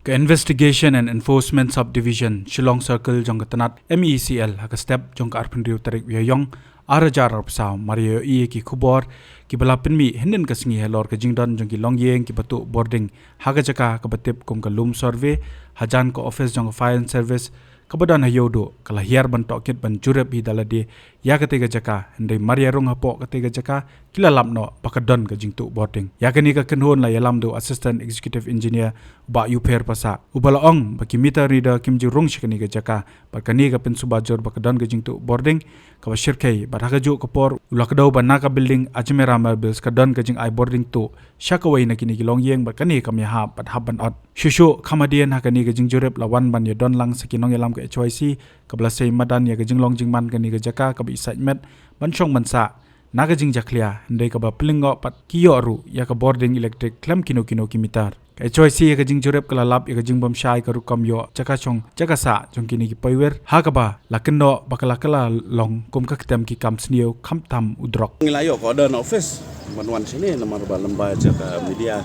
Ke Investigation and Enforcement Subdivision Shillong Circle jong katanat MeECL haka step jong ka arpin riu tarik wiayong arajar arpsaw Mario ki kubor ki balapin mi hinden ka singi helor ka jingdon jong ki Longïing ki batu Bording haga jaka ka batip kum ka loom survey hajan ko office jong fire and service kabadan hayodo kala hiar ban tokit ban jurep hi daladi ya ketiga jaka hende Maria rong hapo ketiga jaka kila lamno pakadon ka jingtu Bording ya kani ka kenhon la yalam do assistant executive engineer ba yuper pasa ubalaong baki meter reader kim ji rong shikani ka jaka bakani ka pensubajor bakadon ka jingtu Bording ka shirkai baraka ju kapor ulakdaw banaka building Ajmera marbles kadon ka jing ai Bording to shakawai na kini ki Longïing bakani ka miha pat haban ot shushu khamadian hakani ka jing jurep lawan ban ya don lang sakinong yalam ka HYC kabla sei madan ya ka jing long jing man kani ka jaka ka bi segment banchong mansa naga jing jaklia ndai ka ba plingo pat kiyoru ya ka Bording electric klem kino kimitar ka HYC ya ka jing jurep kala lap ya ka jing bam shai ka rukam yo jaka chong jaka sa jong kini ki Phetwir ha ka ba lakendo bakala kala long kum ka ketem ki kam snio kham tam udrok ngilayo ko ada office wan sini nomor ba lamba jaka media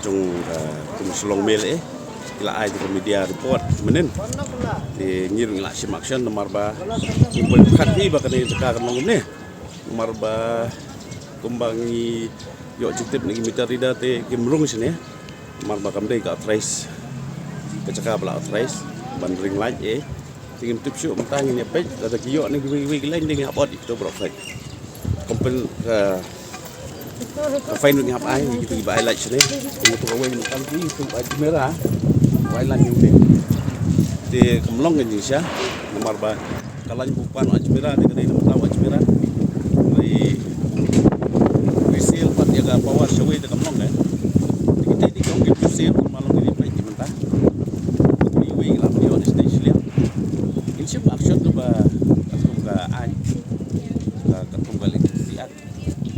jong Shillong Mail ila ai di media report menen di ngir ngila sim action nomor ba kumpul khati ba kani jaka kan ngumne nomor ba kumbangi yo jitip ni meter rida te kimrung sini nomor ba kamdai ka trace ka jaka bala trace ban ring light tingin tip show mata ni page ada kiyo ni wi lain ni ngapot itu bro flight kumpul fine ni apa ai gitu ba highlight sini untuk away ni kan ni tu Ajmera Wailan yung di Kamlong Indonesia nomor ba kalan bukan Ajmera di kedai nomor tahu Ajmera dari MeECL pat jaga power show di Kamlong di kedai di Kamlong MeECL malam ini baik di mentah di wi lah di on stage liang insya action tu ba katung ka ai katung ka elektrisian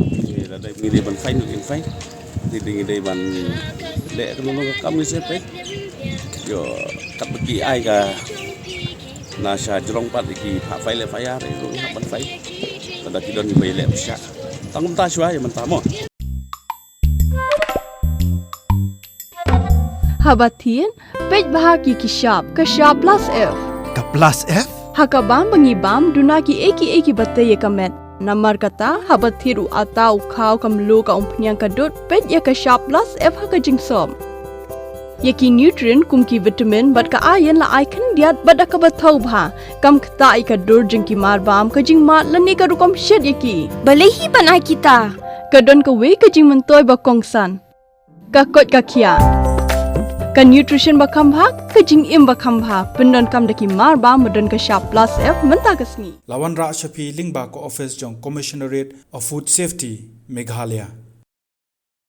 di ada ngide ban fine in fine di ngide ban le kalau kami sepe yo kat bagi ai ka nasa jerong pat ki pha fai le fai re ru ha ban fai tada ki don bai le sha tangum ta shwa ya mentamo habatin pej bahagi ki sharp plus f ka plus f hakabam bangi bam duna ki eki batte ye kamet namar kata habathiru atau khau kamlu ka umpnyang ka dot pej ya ka sharp plus f ha ka jingsom yaki nutrient kum ki vitamin bat ka iron la ai khan diat bat ka bathau bha kam khta ai ka dur jing ki mar bam ka jing ma lani ka rukom shed yaki bale hi bana kita ka don ka we ka jing mentoi ba kongsan ka kot ka khia ka nutrition ba kham bha ka jing im ba kham bha pendon kam daki mar bam modon ka sharp plus f menta ka sni lawan ra shapi lingba ko office jong commissionerate of food safety Meghalaya